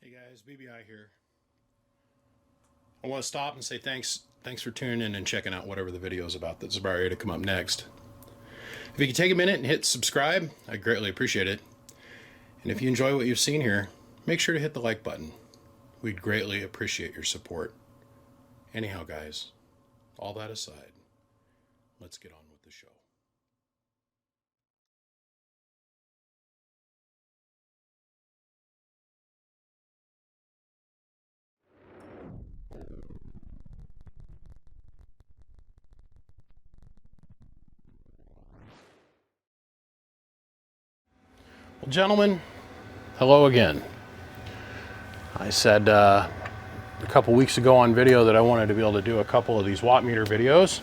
Hey guys, BBI here. I want to stop and say thanks for tuning in and checking out whatever the video is about that's about ready to come up next. If you could take a minute and hit subscribe, I'd greatly appreciate it. And if you enjoy what you've seen here, make sure to hit the like button. We'd greatly appreciate your support. Anyhow, guys, all that aside, let's get on with the show. Well, gentlemen, hello again. I said a couple weeks ago on video that I wanted to be able to do a couple of these watt meter videos,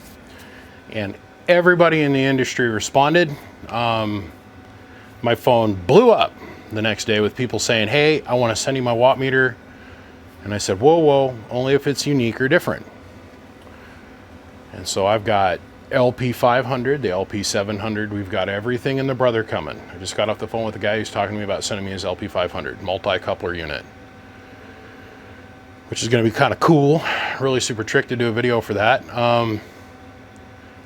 and everybody in the industry responded. My phone blew up the next day with people saying, hey, I want to send you my watt meter. And I said, whoa, only if it's unique or different. And so I've got LP500, the LP700, we've got everything in the brother coming. I just got off the phone with the guy who's talking to me about sending me his LP500 multi-coupler unit, which is going to be kind of cool. Really super trick to do a video for that. The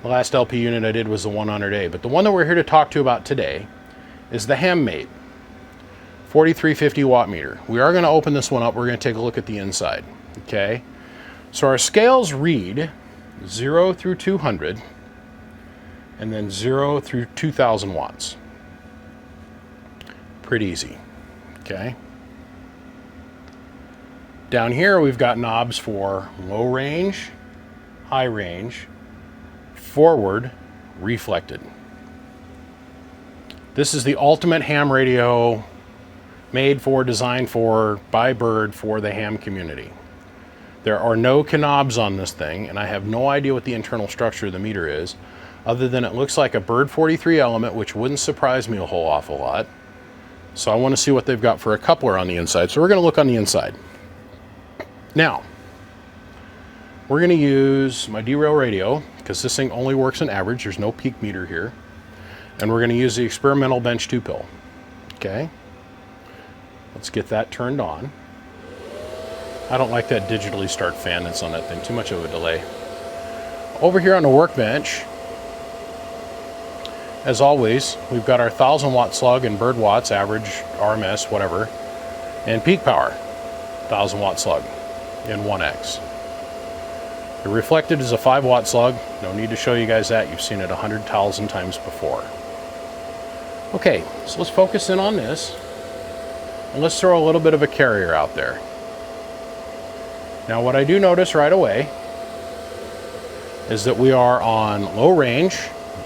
last LP unit I did was the 100A, but the one that we're here to talk to about today is the Handmade 4350 watt meter. We are going to open this one up. We're going to take a look at the inside. Okay, so our scales read 0 through 200 and then 0 through 2000 watts. Pretty easy. Okay, down here we've got knobs for low range, high range, forward, reflected. This is the ultimate ham radio, made for, designed for, by Bird for the ham community. There are no knobs on this thing, and I have no idea what the internal structure of the meter is, other than it looks like a Bird 43 element, which wouldn't surprise me a whole awful lot. So I want to see what they've got for a coupler on the inside. So we're going to look on the inside. Now, we're going to use my derail radio, because this thing only works in average. There's no peak meter here. And we're going to use the experimental bench 2-pill. Okay, let's get that turned on. I don't like that digitally start fan that's on that thing. Too much of a delay. Over here on the workbench, as always, we've got our 1000 watt slug and Bird watts, average, RMS, whatever, and peak power, 1000 watt slug in 1X. The reflected is a 5 watt slug. No need to show you guys that. You've seen it 100,000 times before. Okay, so let's focus in on this, and let's throw a little bit of a carrier out there. Now, what I do notice right away is that we are on low range.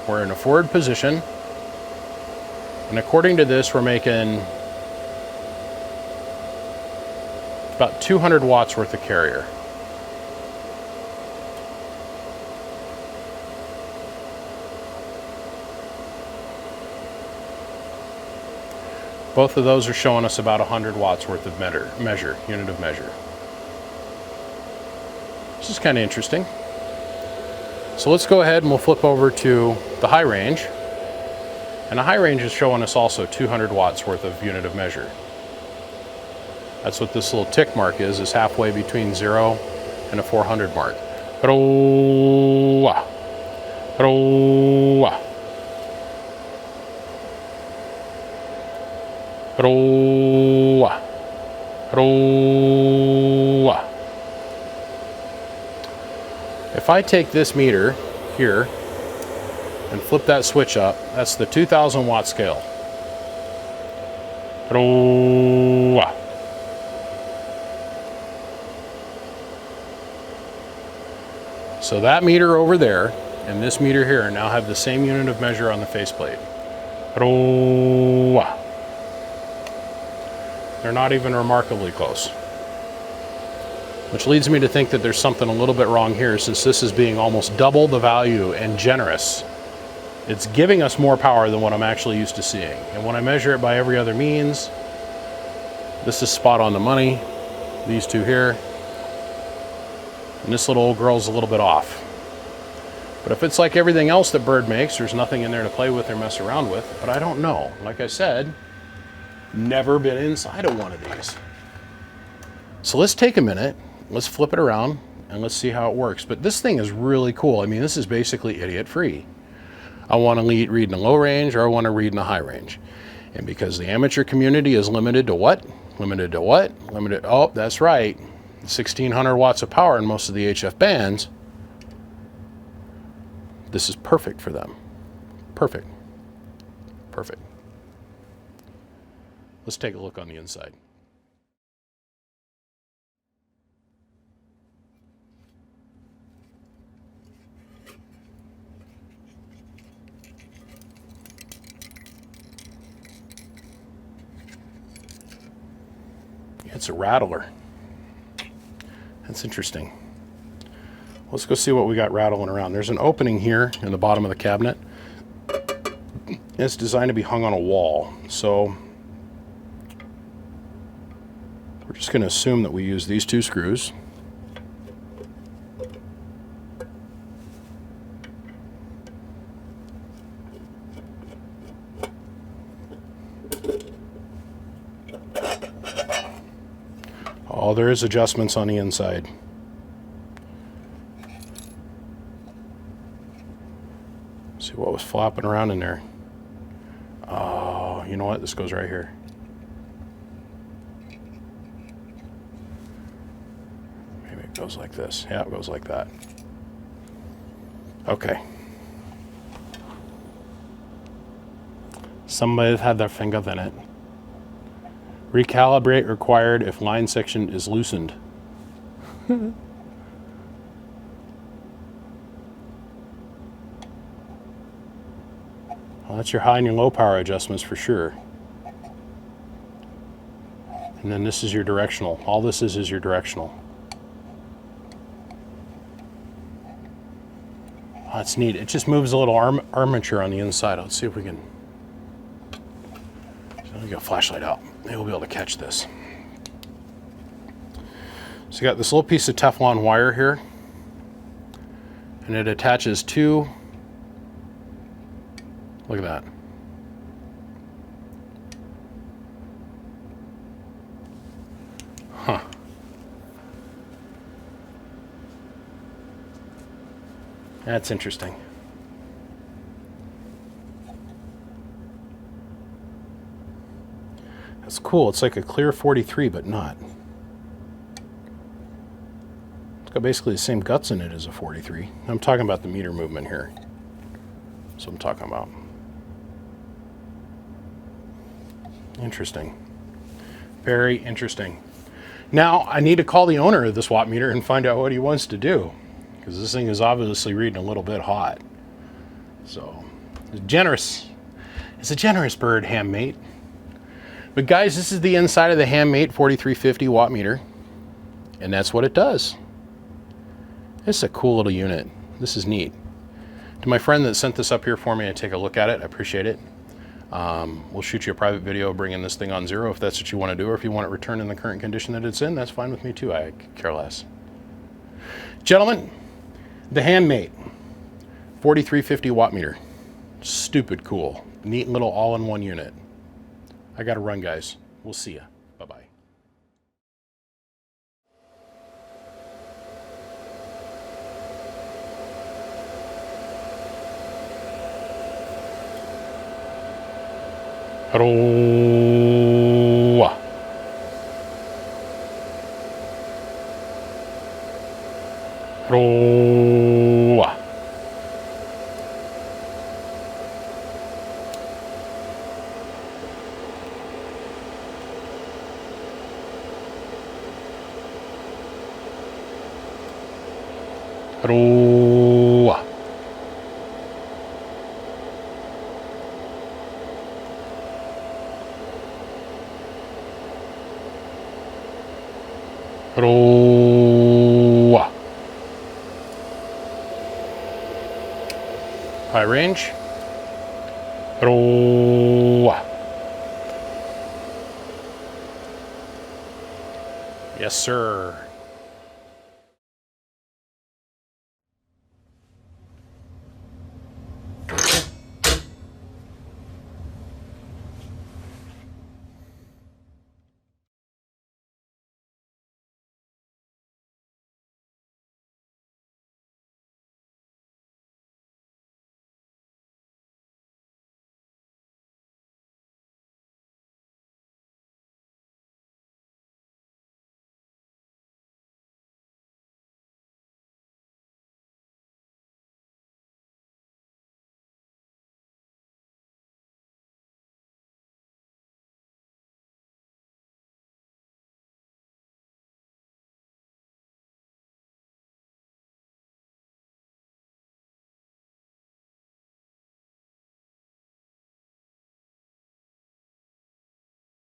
We're in a forward position, and according to this, we're making about 200 watts worth of carrier. Both of those are showing us about 100 watts worth of unit of measure. This is kind of interesting. So let's go ahead and we'll flip over to the high range. And the high range is showing us also 200 watts worth of unit of measure. That's what this little tick mark is halfway between 0 and a 400 mark. If I take this meter here and flip that switch up, that's the 2000 watt scale. So that meter over there and this meter here now have the same unit of measure on the faceplate. They're not even remarkably close. Which leads me to think that there's something a little bit wrong here, since this is being almost double the value and generous. It's giving us more power than what I'm actually used to seeing. And when I measure it by every other means, this is spot on the money. These two here. And this little old girl's a little bit off. But if it's like everything else that Bird makes, there's nothing in there to play with or mess around with. But I don't know. Like I said, never been inside of one of these. So let's take a minute, let's flip it around, and let's see how it works. But this thing is really cool. I mean, this is basically idiot free. I want to read in the low range, or I want to read in the high range. And because the amateur community is limited to what? Limited to what? Limited, oh, that's right. 1600 watts of power in most of the HF bands. This is perfect for them. Perfect. Perfect. Let's take a look on the inside. It's a rattler. That's interesting. Let's go see what we got rattling around. There's an opening here in the bottom of the cabinet. It's designed to be hung on a wall. So we're just going to assume that we use these two screws. Oh, there is adjustments on the inside. See what was flopping around in there. Oh, you know what? This goes right here. Maybe it goes like this. Yeah, it goes like that. Okay. Somebody's had their fingers in it. Recalibrate required if line section is loosened. Well, that's your high and your low power adjustments for sure. And then this is your directional. All this is your directional. Oh, that's neat. It just moves a little armature on the inside. Let's see if we can. Let me get a flashlight out. Maybe we'll be able to catch this. So you got this little piece of Teflon wire here, and it attaches to, look at that. Huh. That's interesting. That's cool. It's like a clear 43, but not. It's got basically the same guts in it as a 43. I'm talking about the meter movement here. That's what I'm talking about. Interesting. Very interesting. Now, I need to call the owner of this watt meter and find out what he wants to do, because this thing is obviously reading a little bit hot. So, it's generous. It's a generous bird, Hammate. But guys, this is the inside of the Hammate 4350 watt meter, and that's what it does. It's a cool little unit. This is neat. To my friend that sent this up here for me to take a look at it, I appreciate it. We'll shoot you a private video bringing this thing on zero if that's what you want to do, or if you want it returned in the current condition that it's in, that's fine with me too. I care less. Gentlemen, the Hammate 4350 watt meter. Stupid cool. Neat little all-in-one unit. I gotta run, guys. We'll see ya. Bye-bye. Hello. Hello. Hello. Hello. High range. Hello. Yes, sir.